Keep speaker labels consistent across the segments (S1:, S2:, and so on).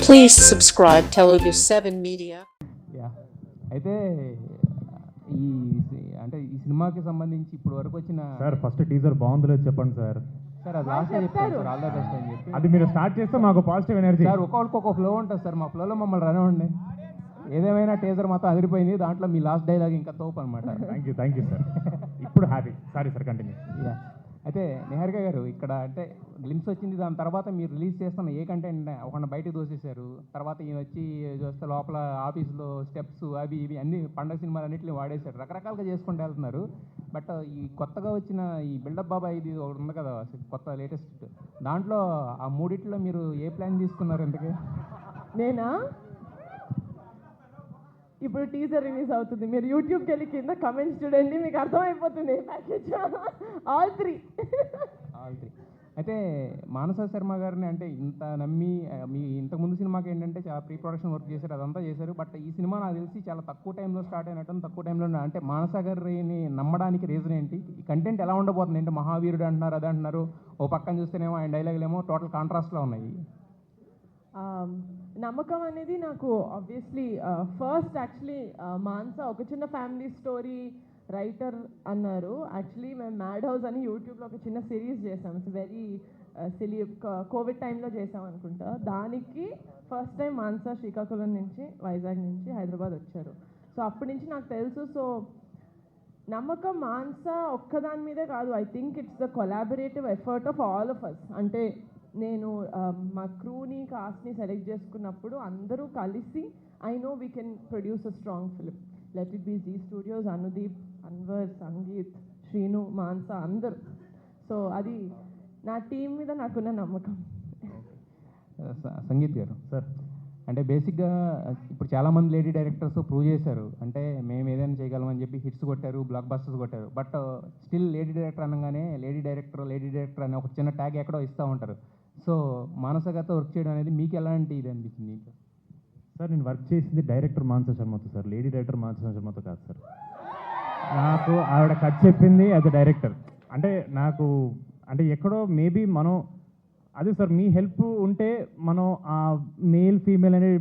S1: Please subscribe Telugu 7 Media.
S2: Yeah అయితే ఈ అంటే ఈ సినిమాకి సంబంధించి ఇప్పుడు వరకు వచ్చిన
S3: సార్ ఫస్ట్ టీజర్ బాగుందో లేదో చెప్పండి సార్.
S2: సార్ అది లాస్ట్ చెప్తాను సార్, ఆల్ ద బెస్ట్ అని చెప్పి.
S3: అది మీరు స్టార్ట్ చేస్తే మాకు పాజిటివ్ ఎనర్జీ.
S2: సార్ ఒక్కొక్కరికి ఒక ఫ్లో ఉంటుంది సార్, మా ఫ్లోలో మమ్మల్ని రనివ్వండి. ఏదేమైనా టీజర్ మొత్తం అదిరిపోయింది, దాంట్లో మీ లాస్ట్ డైలాగ్ ఇంకా తోపు అనమాట.
S3: Thank you sir. ఇప్పుడు happy. Sorry sir, continue.
S2: Yeah అయితే నిహారిక గారు ఇక్కడ అంటే గ్లిమ్స్ వచ్చింది, దాని తర్వాత మీరు రిలీజ్ చేస్తున్న ఏ కంటెంట్ ఒకళ్ళని బయటకు దోసేశారు. తర్వాత ఈయన వచ్చి చూస్తే లోపల ఆఫీస్లో స్టెప్స్ అవి ఇవి అన్ని పండగ సినిమాలు అన్నింటినీ వాడేశారు, రకరకాలుగా చేసుకుంటూ వెళ్తున్నారు. బట్ ఈ కొత్తగా వచ్చిన ఈ బిల్డప్ బాబా ఇది ఒకటి ఉంది కదా కొత్త లేటెస్ట్, దాంట్లో ఆ మూడిట్లో మీరు ఏ ప్లాన్ తీసుకున్నారు ఇంతకీ?
S4: నేనా? ఇప్పుడు టీజర్ రిలీజ్ అవుతుంది, మీరు యూట్యూబ్కి వెళ్ళి కింద కమెంట్స్ చూడండి, మీకు అర్థమైపోతుంది ప్యాకేజ్. All three.
S2: అయితే మానస శర్మ గారిని అంటే ఇంత నమ్మి మీ ఇంతకుముందు సినిమాకి ఏంటంటే చాలా ప్రీ ప్రొడక్షన్ వర్క్ చేశారు, అదంతా చేశారు. బట్ ఈ సినిమా నాకు తెలిసి చాలా తక్కువ టైంలో స్టార్ట్ అయినట్టు, తక్కువ టైంలో అంటే మానస గారిని నమ్మడానికి రీజన్ ఏంటి? ఈ కంటెంట్ ఎలా ఉండబోతుంది? అంటే మహావీరుడు అంటున్నారు, అది అంటున్నారు, ఓ పక్కన చూస్తేనేమో ఆయన డైలాగులు ఏమో టోటల్ కాంట్రాస్ట్లో ఉన్నాయి.
S4: నమ్మకం అనేది నాకు ఆబ్వియస్లీ ఫస్ట్ యాక్చువల్లీ మాన్సా ఒక చిన్న ఫ్యామిలీ స్టోరీ రైటర్ అన్నారు. యాక్చువల్లీ మేము మ్యాడ్ హౌస్ అని యూట్యూబ్లో ఒక చిన్న సిరీస్ చేసాం, ఇట్స్ వెరీ సిలీ, కోవిడ్ టైంలో చేసాం అనుకుంటా. దానికి ఫస్ట్ టైం మాన్సా శ్రీకాకుళం నుంచి, వైజాగ్ నుంచి హైదరాబాద్ వచ్చారు. సో అప్పటి నుంచి నాకు తెలుసు. సో నమ్మకం మాన్సా ఒక్కదాని మీదే కాదు, I think it's the collaborative effort of all of us. అంటే నేను మా క్రూని కాస్ట్ని సెలెక్ట్ చేసుకున్నప్పుడు అందరూ కలిసి I know we can produce a strong film. Let it be Zee studios, Anudeep, Anwar, Sangeet, Srinu, Mansa అందరూ. సో అది నా టీం మీద నాకున్న నమ్మకం.
S2: సంగీత్ గారు సార్, అంటే బేసిక్గా ఇప్పుడు చాలామంది లేడీ డైరెక్టర్స్ ప్రూవ్ చేశారు, అంటే మేము ఏదైనా చేయగలమని చెప్పి హిట్స్ కొట్టారు, బ్లాక్ బస్టర్స్ కొట్టారు. బట్ స్టిల్ లేడీ డైరెక్టర్ అనగానే లేడీ డైరెక్టర్ అనే ఒక చిన్న ట్యాగ్ ఎక్కడో ఇస్తూ ఉంటారు. సో మానస గారితో వర్క్ చేయడం అనేది మీకు ఎలాంటి ఇది అనిపించింది?
S3: సార్ నేను వర్క్ చేసింది డైరెక్టర్ మానస శర్మతో సార్, లేడీ డైరెక్టర్ మానస శర్మతో కాదు సార్. నాకు ఆవిడ కట్ చెప్పింది యాజ్ అ డైరెక్టర్. అంటే నాకు అంటే ఎక్కడో మేబీ మనం అదే సార్, మీ హెల్ప్ ఉంటే మనం ఆ మేల్ ఫీమేల్ అనేది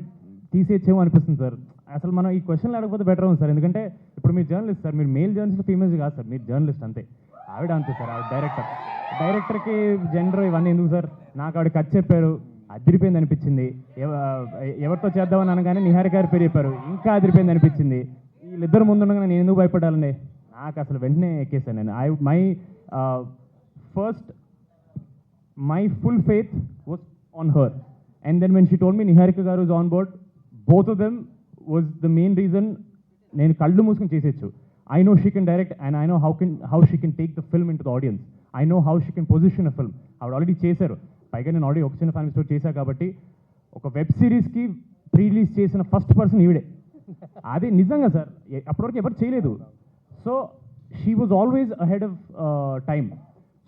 S3: తీసేచ్చేమో అనిపిస్తుంది సార్. అసలు మనం ఈ క్వశ్చన్లు అడగకపోతే బెటర్ ఉంది సార్, ఎందుకంటే ఇప్పుడు మీరు జర్నలిస్ట్ సార్, మీరు మేల్ జర్నలిస్ట్ ఫీమేల్స్ కాదు సార్, మీరు జర్నలిస్ట్ అంతే. ఆవిడ అంతే సార్, ఆవిడ డైరెక్టర్కి జెండర్ ఇవన్నీ ఎందుకు సార్? నాకు ఆవిడ కట్ చెప్పారు, అదిరిపోయింది అనిపించింది. ఎవరితో చేద్దామని అనగానే నిహారిక గారి పేరు చెప్పారు, ఇంకా అదిరిపోయింది అనిపించింది. వీళ్ళిద్దరు ముందుండగా నేను ఎందుకు భయపడాలండి? నాకు అసలు వెంటనే ఎక్కేసాను నేను. My full faith was on her, and then when she told me Niharika garu is on board, both of them was the main reason nenu kallu moosukoni chesechu. I know she can direct, and I know how she can take the film into the audience. I know how she can position a film. Avadu already chesaru, paiga nenu already oka chinna family story chesa kabatti oka web series ki pre-release chesina first person ivide. Adi nijanga sir, appudu varaku evaru cheyaledu. So she was always ahead of time.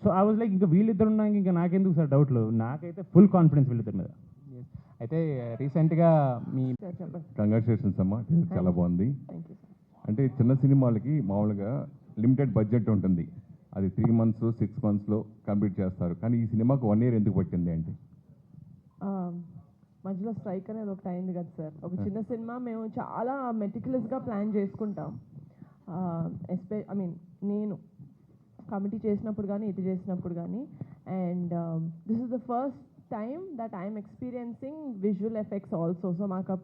S3: So I was like, ఇంకా వీళ్ళిద్దరు ఉన్నాక ఇంకా నాకెందుకు sir డౌట్లు? నాకైతే full confidence వీళ్ళిద్దరి మీద.
S2: అయితే రీసెంట్గా మీ
S5: కంగ్రాచులేషన్స్ అమ్మా, చాలా బాగుంది. అంటే చిన్న సినిమాలకి మామూలుగా లిమిటెడ్ బడ్జెట్ ఉంటుంది, అది 3 months 6 monthsలో కంప్లీట్ చేస్తారు. కానీ ఈ సినిమాకు 1 year ఎందుకు పట్టింది అంటే?
S4: మధ్యలో స్ట్రైక్ అనేది ఒకటి అయింది కదా సార్. ఒక చిన్న సినిమా మేము చాలా మెటిక్యులస్గా ప్లాన్ చేసుకుంటాం. నేను కమిటీ చేసినప్పుడు కానీ ఇది చేసినప్పుడు కానీ, and this is the first time that I'm experiencing visual effects also. So మాకు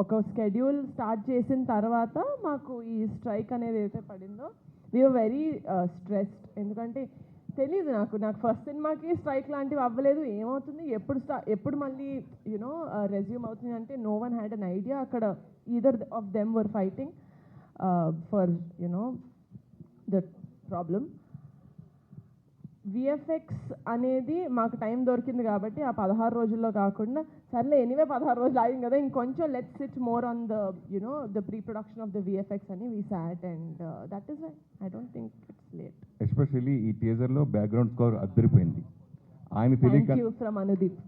S4: ఒక స్కెడ్యూల్ స్టార్ట్ చేసిన తర్వాత మాకు ఈ స్ట్రైక్ అనేది అయితే పడిందో, వీఆర్ వెరీ స్ట్రెస్డ్. ఎందుకంటే తెలీదు నాకు ఫస్ట్ సినిమాకి స్ట్రైక్ లాంటివి అవ్వలేదు, ఏమవుతుంది ఎప్పుడు మళ్ళీ యూనో రెజ్యూమ్ అవుతుంది అంటే no one had an idea. అక్కడ either of them were fighting for you know the problem. VFX అనేది మాకు టైం దొరికింది కాబట్టి ఆ 16 రోజుల్లో కాకుండా, సర్లే ఎనీవే 16 రోజులు ఆగింది కదా, ఇంకొంచెం let's sit more on the you know the pre production of the VFX అని we sat, and that is why I don't think it's late.
S5: Especially ఈ టీజర్లో బ్యాక్గ్రౌండ్ స్కోర్ అద్దరిపోయింది. ఆయన తెలియక
S4: ఫ్రమ్ అనుదీప్.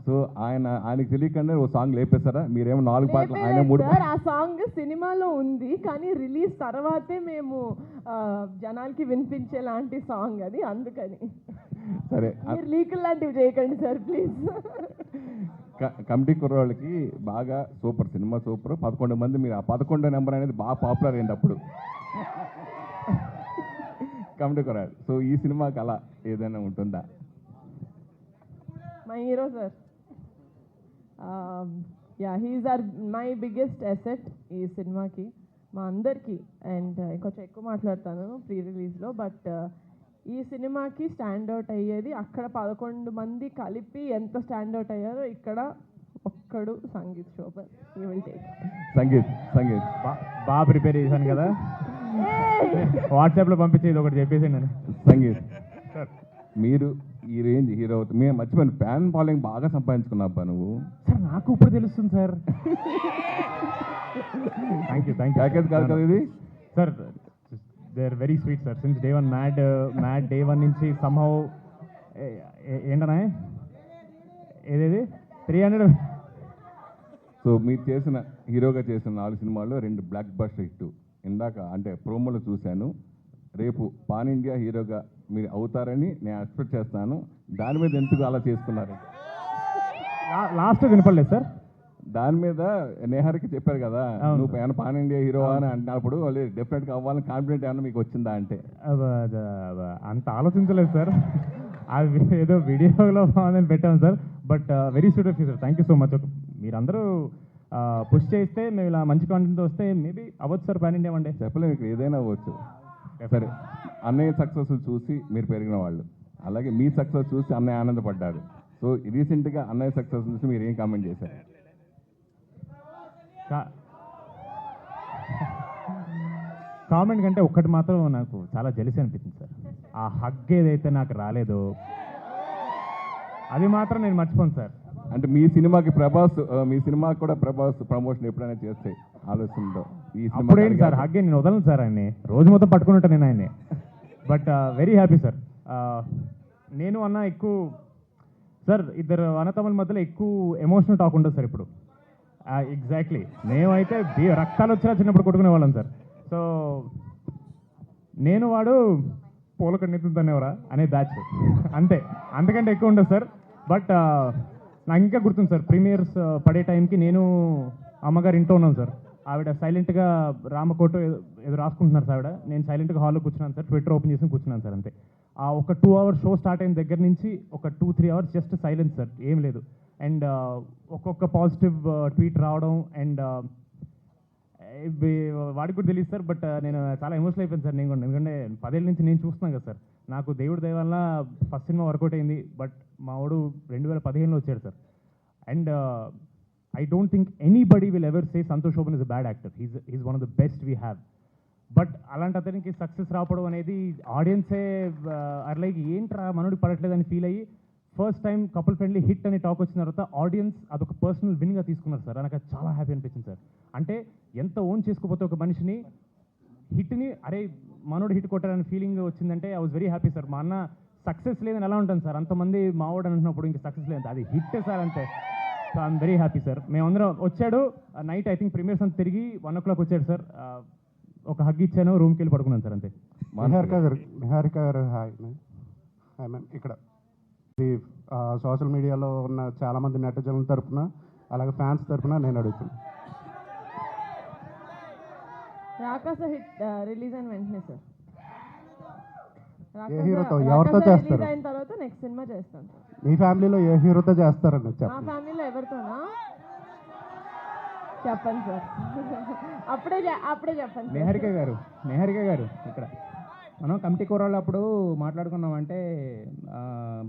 S5: సో ఆయనకి తెలియకుండా ఓ సాంగ్ లేపేస్తారా? మీరేమో 4 పాటలు, ఆయన 3
S4: పాటలు. ఆ సాంగ్ సినిమాలో ఉంది కానీ రిలీజ్ తర్వాతే మేము జనాలకి వినిపించేలాంటి సాంగ్ అది, అందుకని.
S5: సరే,
S4: మీరు లీకులు లాంటివి చేయకండి సార్ ప్లీజ్.
S5: కమిటీ కుర్రోళ్ళకి బాగా సూపర్, సినిమా సూపర్. 11 మంది, మీరు ఆ 11 నెంబర్ అనేది బాగా పాపులర్ అయింది అప్పుడు కమిటీ కుర్రాడు. సో ఈ సినిమాకి అలా ఏదైనా ఉంటుందా?
S4: My hero sir, yeah he's my biggest asset ఈ సినిమాకి, మా అందరికీ. అండ్ కొంచెం ఎక్కువ మాట్లాడతాను ప్రీ రిలీజ్లో, బట్ ఈ సినిమాకి స్టాండ్అవుట్ అయ్యేది అక్కడ 11 మంది కలిపి ఎంత స్టాండ్అవుట్ అయ్యారో ఇక్కడ ఒక్కడు Sangeet Shobhan. You will take
S5: Sangeet.
S3: బాగా ప్రిపేర్ చేశాను కదా, వాట్సాప్లో పంపించేది ఒకటి చెప్పేసి నేను.
S5: సంగీత్, మీరు ఈ రేంజ్ హీరో అవుతుంది. మేము మర్చిపోయాను, ఫ్యాన్ ఫాలోయింగ్ బాగా సంపాదించుకున్నాబ్బా నువ్వు.
S3: సార్ నాకు ఇప్పుడు తెలుస్తుంది సార్. థ్యాంక్ యూ
S5: ప్యాకేజ్ కాదు కదా ఇది
S3: sir. They are very sweet sir. Since day one MAD day one నుంచి సమ్హౌ ఏంటనా ఏదేది 300.
S5: సో మీరు చేసిన హీరోగా చేసిన 4 సినిమాల్లో 2 బ్లాక్ బస్టర్ హిట్. ఇందాక అంటే ప్రోమోలో చూశాను, రేపు పాన్ ఇండియా హీరోగా మీరు అవుతారని నేను ఎక్స్పెక్ట్ చేస్తాను. దాని మీద ఎందుకు అలా చేసుకున్నారు?
S3: లాస్ట్ వినపడలేదు సార్.
S5: దాని మీద నేహారికి చెప్పారు కదా, నువ్వు ఏమైనా పాన్ ఇండియా హీరో అని అన్నప్పుడు వాళ్ళు డెఫినెట్గా అవ్వాలని కాన్ఫిడెంట్ ఏమైనా మీకు వచ్చిందా అంటే?
S3: అంత ఆలోచించలేదు సార్. అది ఏదో వీడియోలో బాగుందని పెట్టాము sir. But very sweet of you sir, thank you so much. మీరందరూ పుష్ చేస్తే మేము ఇలా మంచి కాంటెంట్ వస్తే మేబీ అవ్వచ్చు sir pan India one day.
S5: చెప్పలేము, ఇక్కడ ఏదైనా అవ్వచ్చు. సరే, అన్నయ్య సక్సెస్ చూసి మీరు పెరిగిన వాళ్ళు, అలాగే మీ సక్సెస్ చూసి అన్నయ్య ఆనందపడ్డాడు. సో రీసెంట్గా అన్నయ్య సక్సెస్ చూసి మీరు ఏం కామెంట్ చేశారు?
S3: కామెంట్ కంటే ఒక్కటి మాత్రం నాకు చాలా జెలసీ అనిపించింది సార్. ఆ హగ్ ఏదైతే నాకు రాలేదో అది మాత్రం నేను మర్చిపోను సార్.
S5: అంటే మీ సినిమాకి ప్రభాస్, మీ సినిమాకి కూడా ప్రభాస్ ప్రమోషన్ ఎప్పుడైనా చేస్తే ఆలోచనలో ఈ
S3: అప్పుడేంటి సార్ హగ్గే, నేను వదలను సార్ ఆయన్ని, రోజు మొత్తం పట్టుకుని ఉంటాను నేను ఆయన్ని. But very happy sir. నేను అన్న ఎక్కువ సార్, ఇద్దరు అన్నతమ్ముల మధ్యలో ఎక్కువ ఎమోషనల్ టాక్ ఉండదు సార్ ఇప్పుడు. ఎగ్జాక్ట్లీ, మేమైతే రక్తాలు వచ్చినా చిన్నప్పుడు కొట్టుకునే వాళ్ళం సార్. సో నేను వాడు పూలకడ నెత్తుతానేవరా అనే బ్యాచ్ అంతే, అంతకంటే ఎక్కువ ఉండదు సార్. బట్ నాకు ఇంకా గుర్తుంది సార్, ప్రీమియర్స్ పడే టైంకి నేను అమ్మగారు ఇంట్లో ఉన్నాను సార్. ఆవిడ సైలెంట్గా రామకోట ఏదో రాసుకుంటున్నారు సార్. ఆవిడ, నేను సైలెంట్గా హాల్లో కూర్చున్నాను సార్, ట్విట్టర్ ఓపెన్ చేసి కూర్చున్నాను సార్. అంతే. ఆ ఒక 2 hours షో స్టార్ట్ అయిన దగ్గర నుంచి ఒక 2-3 hours జస్ట్ సైలెన్స్ సార్, ఏం లేదు. అండ్ ఒక్కొక్క పాజిటివ్ ట్వీట్ రావడం, అండ్ వాడికి కూడా తెలియదు సార్. బట్ నేను చాలా ఎమోషనల్ అయిపోయింది సార్ నేను కూడా, ఎందుకంటే 10 ఏళ్ళ నుంచి నేను చూస్తున్నాను కదా సార్. నాకు దేవుడి దయ వల్ల ఫస్ట్ సినిమా వర్కౌట్ అయింది. బట్ మా వాడు 2015లో వచ్చాడు sir. And I don't think anybody will ever say Santosh Sobhan is a bad actor. He's one of the best we have. But అలాంటి అతనికి సక్సెస్ రావడం అనేది ఆడియన్సే లైక్ ఏంట్రా మనోడి పడట్లేదని ఫీల్ అయ్యి first time couple friendly hit అనే టాక్ వచ్చిన తర్వాత ఆడియన్స్ అదొక పర్సనల్ విన్గా తీసుకున్నారు సార్. నాకు చాలా హ్యాపీ అనిపించింది సార్. అంటే ఎంత ఓన్ చేసుకోపోతే ఒక మనిషిని హిట్ని అరే మనోడు హిట్ కొట్టారని ఫీలింగ్ వచ్చిందంటే I was very happy sir. మా అన్న సక్సెస్ లేదని ఎలా ఉంటుంది సార్, అంతమంది మావాడు అంటున్నప్పుడు ఇంకా సక్సెస్ లేదు, అది హిట్ సార్ అంతే. So I'm very happy sir. మేమందరం వచ్చాడు నైట్, ఐ థింక్ ప్రీమియర్స్ అంతా తిరిగి 1 o'clock వచ్చాడు సార్. ఒక హగ్ ఇచ్చాను, రూమ్కి వెళ్ళి పడుకున్నాను సార్ అంతే.
S6: నిహారిక గారు హాయ్ మ్యామ్. ఇక్కడ ఇది సోషల్ మీడియాలో ఉన్న చాలామంది నెటిజన్ల తరఫున అలాగే ఫ్యాన్స్ తరఫున నేను అడుగుతున్నాను,
S4: రాకాస హిట్ రిలీజ్ అయిన వెంటనే సార్,
S6: ఏ హీరోతో ఎవరితో చేస్తారు?
S4: రిలీజ్ అయిన తర్వాత నెక్స్ట్ సినిమా చేస్తాను సార్.
S6: మీ ఫ్యామిలీలో ఏ హీరోతో చేస్తారని
S4: మా
S6: చెప్పండి.
S4: ఫ్యామిలీలో ఎవరితోనా చెప్పండి సార్. అప్పుడే చెప్పండి సార్.
S2: నిహారిక గారు ఇక్కడ మనం కమిటీ కూరళ్ళు అప్పుడు మాట్లాడుకున్నాం. అంటే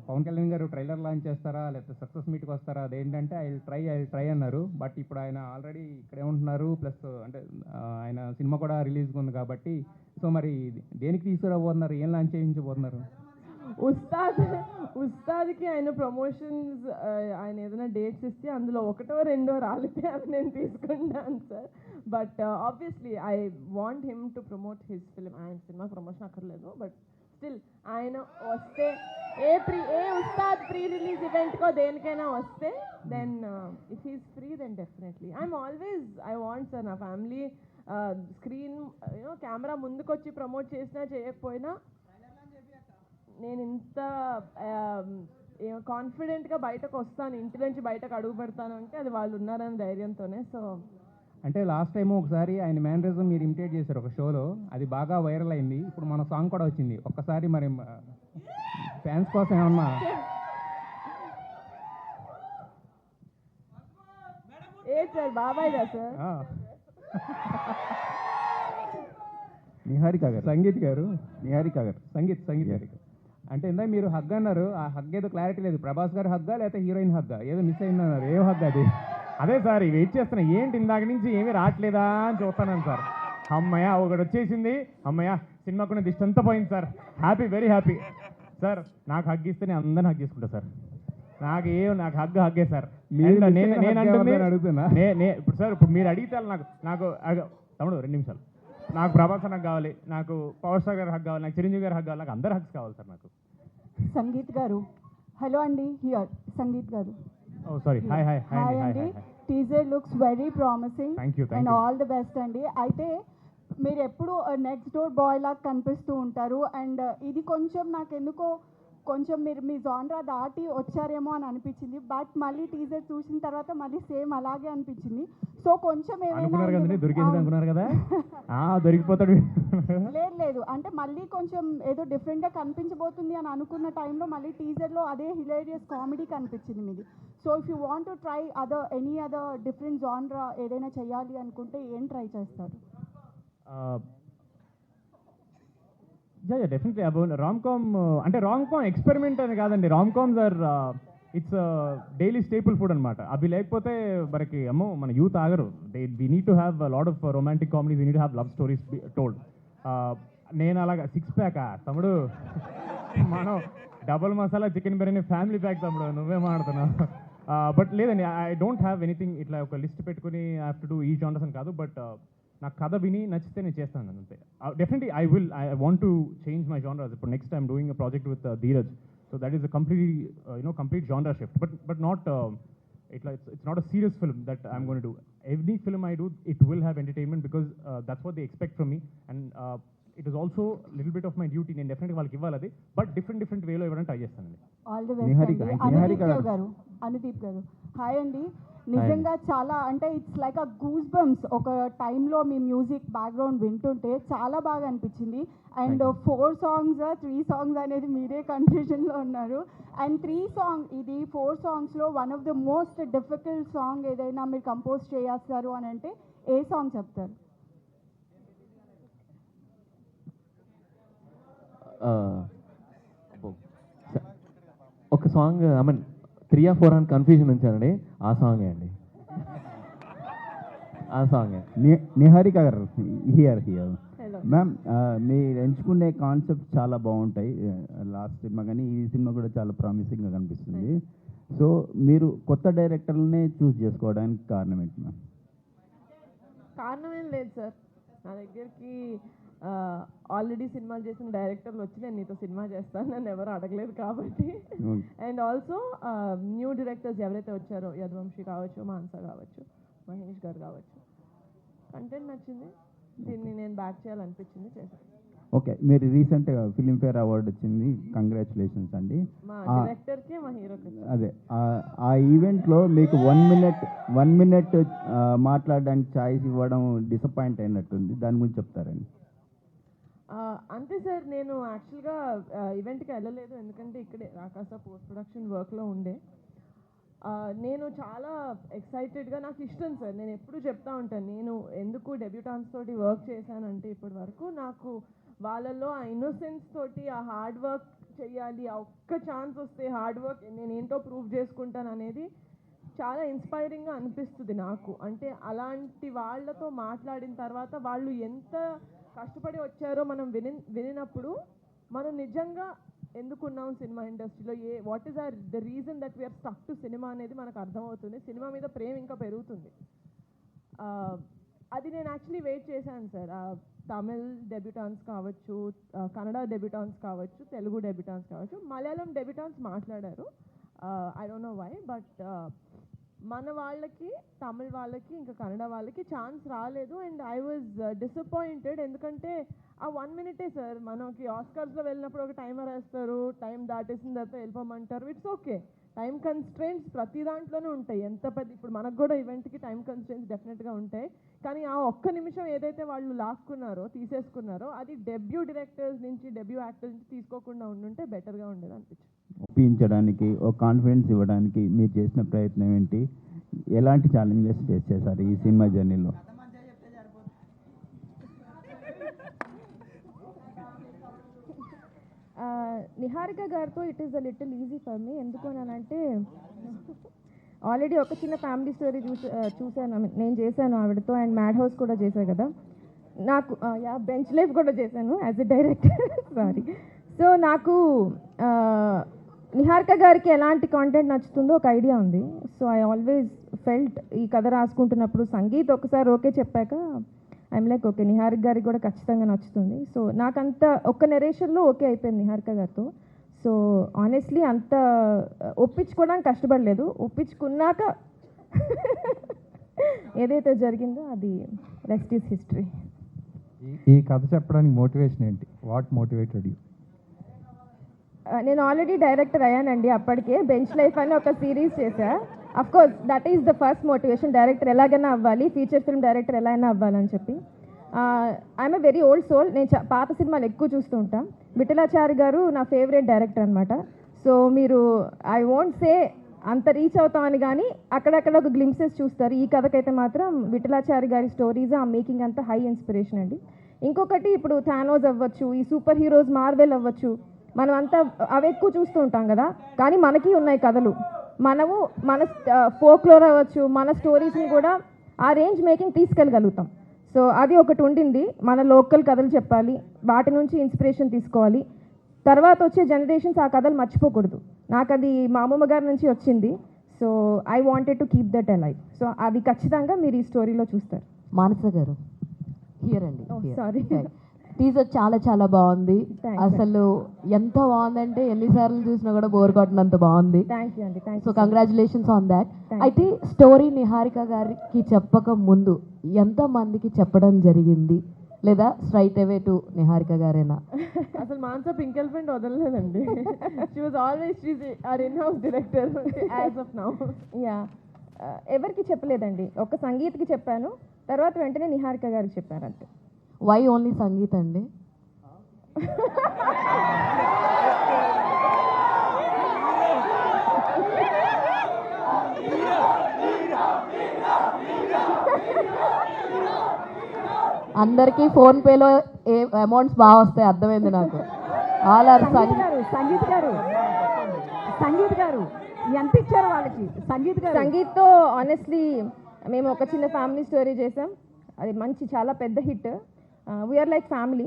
S2: పవన్ కళ్యాణ్ గారు ట్రైలర్ లాంచ్ చేస్తారా లేకపోతే సక్సెస్ మీట్కి వస్తారా, అదేంటంటే ఐ ట్రై అన్నారు. బట్ ఇప్పుడు ఆయన ఆల్రెడీ ఇక్కడే ఉంటున్నారు, ప్లస్ అంటే ఆయన సినిమా కూడా రిలీజ్గా ఉంది కాబట్టి, సో మరి దేనికి తీసుకురాబోతున్నారు, ఏం లాంచ్ చేయించబోతున్నారు?
S4: ఉస్తాద్కి ఆయన ప్రమోషన్స్ ఆయన ఏదైనా డేట్స్ ఇస్తే అందులో 1 or 2 రాలితే అవి నేను తీసుకుంటాను sir. But obviously I want him to promote his film. ఆయన సినిమా ప్రమోషన్ అక్కర్లేదు, బట్ స్టిల్ ఆయన వస్తే ఏ ఉస్తాద్ ప్రీ రిలీజ్ ఈవెంట్కో దేనికైనా వస్తే then if he's free then definitely I want sir నా ఫ్యామిలీ స్క్రీన్ కెమెరా ముందుకొచ్చి ప్రమోట్ చేసినా చేయకపోయినా నేను ఇంత కాన్ఫిడెంట్గా బయటకు వస్తాను, ఇంటి నుంచి బయటకు అడుగు పెడతాను అంటే అది వాళ్ళు ఉన్నారని ధైర్యంతోనే. సో
S2: అంటే లాస్ట్ టైం ఒకసారి ఆయన మేనరిజం మీరు ఇమిటేట్ చేశారు ఒక షోలో, అది బాగా వైరల్ అయింది. ఇప్పుడు మన సాంగ్ కూడా వచ్చింది. ఒక్కసారి మరి ఫ్యాన్స్ కోసం ఏమన్నా
S4: ఏ సార్ బాబాయ్దా సార్?
S2: నిహారిక గారు, సంగీత్ గారు, నిహారిక గారు, సంగీత్ గారు. అంటే ఇందాక మీరు హగ్ అన్నారు, ఆ హగ్ ఏదో క్లారిటీ లేదు. ప్రభాస్ గారు హగ్గా లేకపోతే హీరోయిన్ హగ్గా ఏదో మిస్ అయిందన్నారు. ఏం హగ్ అది? అదే సార్ వెయిట్ చేస్తున్నా, ఏంటి ఇందాక నుంచి ఏమీ రావట్లేదా అని చూస్తాను సార్. అమ్మయ్య ఒకటి వచ్చేసింది, అమ్మయ్య సినిమాకున్న దిష్టి అంతా పోయింది sir. Happy, very happy sir. నాకు హగ్ ఇస్తే నేను అందరిని హగ్ చేసుకుంటా సార్. నాకు హగ్గే సార్. నేను అడుగుతున్నా ఇప్పుడు సార్, ఇప్పుడు మీరు అడిగితే నాకు తమ్ముడు 2 నిమిషాలు, నాకు ప్రభాస్ నాకు కావాలి, నాకు పవర్ స్టార్ గారు హగ్ కావాలి, నాకు చిరంజీవి గారు హగ్ కావాలి, నాకు అందరు హగ్స్ కావాలి సార్ నాకు.
S7: సంగీత్ గారు, హలో అండి, హియర్ సంగీత్ గారు.
S2: ఓ సారీ, హాయ్ హాయ్
S7: హాయ్ అండి. Teaser looks very promising and all the best అండి. అయితే మీరు ఎప్పుడు నెక్స్ట్ డోర్ బాయ్ లాగా కనిపిస్తూ ఉంటారు అండ్ ఇది కొంచెం నాకు ఎందుకో కొంచెం మీరు మీ జాన్రా దాటి వచ్చారేమో అని అనిపించింది. బట్ మళ్ళీ టీజర్ చూసిన తర్వాత మళ్ళీ సేమ్ అలాగే అనిపించింది. సో కొంచెం
S2: అనుకున్నారు కదా దొరికిపోతాడు.
S7: లేదు అంటే మళ్ళీ కొంచెం ఏదో డిఫరెంట్గా కనిపించబోతుంది అని అనుకున్న టైంలో మళ్ళీ టీజర్లో అదే హిలేరియస్ కామెడీ కనిపించింది మీది. So if you want to try any other different genre ఏదైనా చేయాలి అనుకుంటే ఏం ట్రై చేస్తారు?
S2: Definitely about rom com. అంటే రామ్ కామ్ ఎక్స్పెరిమెంట్ అని కాదండి, rom coms are it's daily staple food అనమాట. అవి లేకపోతే మనకి అమ్మో మన యూత్ ఆగరు. We need to have lot of romantic comedies, we need have love stories told. నేను అలాగా 6 ప్యాక్ తమ్ముడు, మనం double masala chicken biryani family pack తమ్ముడు, నువ్వే మాడుతున్నావు. బట్ లేదండి, ఐ డోంట్ హ్యావ్ ఎనీథింగ్ ఇట్లా ఒక లిస్ట్ పెట్టుకుని ఐ హ్యావ్ టు డూ ఈ జానర్స్ అని కాదు. బట్ నాకు కథ విని నచ్చితే నేను చేస్తాను అంతే. Definitely I want to change my genres. ఇప్పుడు next I'm doing a project with Dheeraj. So that is a complete genre shift, but not it's not a serious film that I'm going to do. Every film I do, it will have entertainment because that's what they expect from me, and it is also a little bit of my duty. నేను డెఫినెట్గా వాళ్ళకి ఇవ్వాలి అది, but different వేలో ఇవ్వడానికి try చేస్తానండి.
S7: All the best. Anudeep గారు hi అండి. నిజంగా చాలా అంటే it's like a goose bumps. ఒక టైంలో మీ మ్యూజిక్ బ్యాక్గ్రౌండ్ వింటుంటే చాలా బాగా అనిపించింది. అండ్ 4 songs 3 songs అనేది మీరే కన్ఫ్యూజన్లో ఉన్నారు. అండ్ 4 songsలో one of the most difficult song ఏదైనా మీరు కంపోజ్ చేస్తారు అని అంటే ఏ సాంగ్ చెప్తారు?
S8: ఒక సాంగ్ ఐ మీన్ 3 or 4 అని కన్ఫ్యూజన్ ఉంచానండి. ఆ సాంగే అండి, ఆ సాంగే.
S9: నిహారిక గారు హియర్ మ్యామ్, మీరు ఎంచుకునే కాన్సెప్ట్ చాలా బాగుంటాయి. లాస్ట్ సినిమా కానీ ఈ సినిమా కూడా చాలా ప్రామిసింగ్గా కనిపిస్తుంది. సో మీరు కొత్త డైరెక్టర్లనే చూస్ చేసుకోవడానికి కారణం ఏంటి మ్యామ్?
S4: కారణం ఏం లేదు సార్, నా దగ్గరికి ఆల్రెడీ సినిమాలు చేసిన డైరెక్టర్లు వచ్చి నేను నీతో సినిమా చేస్తాను నన్ను ఎవరు అడగలేదు కాబట్టి. అండ్ ఆల్సో న్యూ డైరెక్టర్స్ ఎవరైతే వచ్చారో, యదువంశీ కావచ్చు, మాన్సా కావచ్చు, మహేష్ గారు కావచ్చు, కంటెంట్ నచ్చింది, దీన్ని నేను బ్యాక్ చేయాలనిపించింది, చేశాను.
S9: ఓకే, మీరు రీసెంట్గా ఫిలింఫేర్ అవార్డు వచ్చింది, కంగ్రాచులేషన్స్ అండి.
S4: మా డైరెక్టర్కి మా హీరోకి.
S9: అదే ఆ ఈవెంట్లో మీకు 1 minute మాట్లాడడానికి ఛాయిస్ ఇవ్వడం డిసప్పాయింట్ అయినట్టుంది, దాని గురించి చెప్తారండి.
S4: అంతే సార్, నేను యాక్చువల్గా ఈవెంట్కి వెళ్ళలేదు ఎందుకంటే ఇక్కడే రాకాస పోస్ట్ ప్రొడక్షన్ వర్క్లో ఉండే. నేను చాలా ఎక్సైటెడ్గా, నాకు ఇష్టం సార్, నేను ఎప్పుడు చెప్తా ఉంటాను, నేను ఎందుకు డెబ్యూటాన్స్ తోటి వర్క్ చేశానంటే ఇప్పటి వరకు నాకు వాళ్ళల్లో ఆ ఇన్నోసెన్స్ తోటి ఆ హార్డ్ వర్క్ చేయాలి, ఆ ఒక్క ఛాన్స్ వస్తే హార్డ్ వర్క్ నేనేంటో ప్రూవ్ చేసుకుంటాను అనేది చాలా ఇన్స్పైరింగ్గా అనిపిస్తుంది నాకు. అంటే అలాంటి వాళ్ళతో మాట్లాడిన తర్వాత వాళ్ళు ఎంత కష్టపడి వచ్చారో మనం వినినప్పుడు మనం నిజంగా ఎందుకున్నాం సినిమా ఇండస్ట్రీలో, what is the reason that we are stuck to cinema అనేది మనకు అర్థమవుతుంది. సినిమా మీద ప్రేమ ఇంకా పెరుగుతుంది. అది నేను యాక్చువల్లీ వెయిట్ చేశాను సార్. తమిళ్ డెబ్యూటాన్స్ కావచ్చు, కన్నడ డెబ్యూటాన్స్ కావచ్చు, తెలుగు డెబ్యూటాన్స్ కావచ్చు, మలయాళం డెబ్యూటాన్స్ మాట్లాడారు. I don't know why, but మన వాళ్ళకి, తమిళ్ వాళ్ళకి, ఇంకా కన్నడ వాళ్ళకి ఛాన్స్ రాలేదు. And I was disappointed. ఎందుకంటే ఆ 1 మినిటే సార్, మనకి ఆస్కర్స్లో వెళ్ళినప్పుడు ఒక టైమర్ వేస్తారు, టైం దాటేసిన తర్వాత వెళ్ళిపోమంటారు. ఇట్స్ ఓకే, టైం కన్స్ట్రెయింట్స్ ప్రతి దాంట్లోనూ ఉంటాయి. ఎంత పెద్ద, ఇప్పుడు మనకు కూడా ఈవెంట్కి టైం కన్స్ట్రెయింట్స్ డెఫినెట్గా ఉంటాయి. కానీ ఆ ఒక్క నిమిషం ఏదైతే వాళ్ళు లాక్కున్నారో, తీసేసుకున్నారో, అది డెబ్యూ డైరెక్టర్స్ నుంచి, డెబ్యూ యాక్టర్స్ నుంచి తీసుకోకుండా ఉండుంటే బెటర్గా ఉండేది అనిపించింది.
S9: ఒప్పించడానికి, ఒక కాన్ఫిడెన్స్ ఇవ్వడానికి మీరు చేసిన ప్రయత్నం ఏంటి? ఎలాంటి ఛాలెంజెస్ ఫేస్ చేశారు ఈ సినిమా జర్నీలో?
S10: నిహారిక గారితో it is a little easy for me. ఎందుకు అనంటే ఆల్రెడీ ఒక చిన్న ఫ్యామిలీ స్టోరీ చూశాను, నేను చేశాను ఆవిడతో. అండ్ మ్యాడ్ హౌస్ కూడా చేశాను కదా, నాకు బెంచ్ లైఫ్ కూడా చేశాను as a director. Sorry. So నాకు నిహారిక గారికి ఎలాంటి కాంటెంట్ నచ్చుతుందో ఒక ఐడియా ఉంది. సో ఐ ఆల్వేస్ ఫెల్ట్, ఈ కథ రాసుకుంటున్నప్పుడు సంగీత్ ఒకసారి ఓకే చెప్పాక ఐఎమ్ లైక్ ఓకే, నిహారిక గారికి కూడా ఖచ్చితంగా నచ్చుతుంది. సో నాకంత ఒక్క నెరేషన్లో ఓకే అయిపోయింది నిహారిక గారితో. సో ఆనెస్ట్లీ అంత ఒప్పించుకోవడానికి కష్టపడలేదు. ఒప్పించుకున్నాక ఏదైతే జరిగిందో అది రెస్ట్ ఈస్ హిస్టరీ.
S2: ఈ కథ చెప్పడానికి మోటివేషన్ ఏంటి? What motivated you?
S10: నేను ఆల్రెడీ డైరెక్టర్ అయ్యానండి అప్పటికే. బెంచ్ లైఫ్ అని ఒక సిరీస్ చేశా. Of course that is the first motivation, director ఎలాగైనా అవ్వాలి, ఫీచర్ ఫిల్మ్ డైరెక్టర్ ఎలా అయినా అవ్వాలని చెప్పి. I'm a very old soul, నేను పాత సినిమాలు ఎక్కువ చూస్తూ ఉంటాను. విఠలాచారి గారు నా ఫేవరెట్ డైరెక్టర్ అనమాట. సో మీరు ఐ వోంట్ సే అంత రీచ్ అవుతామని, కానీ అక్కడక్కడ ఒక గ్లింప్సెస్ చూస్తారు. ఈ కథకైతే మాత్రం విఠలాచారి గారి స్టోరీస్, ఆ మేకింగ్ అంతా హై ఇన్స్పిరేషన్ అండి. ఇంకొకటి, ఇప్పుడు థానోస్ అవ్వచ్చు, ఈ సూపర్ హీరోస్ మార్వెల్ అవ్వచ్చు, మనం అంతా అవి ఎక్కువ చూస్తూ ఉంటాం కదా, కానీ మనకి ఉన్నాయి కథలు. మనము మన ఫోక్లోర్ అవ్వచ్చు, మన స్టోరీస్ని కూడా ఆ రేంజ్ మేకింగ్ తీసుకెళ్ళగలుగుతాం. సో అది ఒకటి ఉండింది. మన లోకల్ కథలు చెప్పాలి, వాటి నుంచి ఇన్స్పిరేషన్ తీసుకోవాలి. తర్వాత వచ్చే జనరేషన్స్ ఆ కథలు మర్చిపోకూడదు. నాకు అది మా అమ్మమ్మ గారి నుంచి వచ్చింది. So I wanted to keep that alive. So అది ఖచ్చితంగా మీరు ఈ స్టోరీలో చూస్తారు.
S11: మానస గారు హియర్ అండి.
S10: సారీ,
S11: టీజర్ చాలా చాలా బాగుంది. అసలు ఎంత బాగుందంటే ఎన్నిసార్లు చూసినా కూడా బోర్ కొట్టినంత బాగుంది.
S10: థ్యాంక్ యూ అండి.
S11: So congratulations on that. అయితే స్టోరీ నిహారిక గారికి చెప్పక ముందు ఎంతమందికి చెప్పడం జరిగింది, లేదా స్ట్రైట్ అవే టు నిహారిక గారేనా?
S4: అసలు మాన్సా పింక్ ఎలిఫెంట్ వదలలేదండి. She was always or in house director as of now.
S10: Yeah, ఎవరికి చెప్పలేదండి. ఒక సంగీత్కి చెప్పాను, తర్వాత వెంటనే నిహారిక గారికి చెప్పాను అంతే.
S11: వై ఓన్లీ సంగీత్ అండి? అందరికీ ఫోన్ పేలో ఏ అమౌంట్స్ బాగా వస్తాయి, అర్థమైంది నాకు. ఆల్ ఆర్
S7: సంగీత్ గారు ఎంత ఇచ్చారు వాళ్ళకి?
S10: సంగీత్తో ఆనెస్ట్లీ మేము ఒక చిన్న ఫ్యామిలీ స్టోరీ చేసాం. అది మంచి చాలా పెద్ద హిట్. We are like family.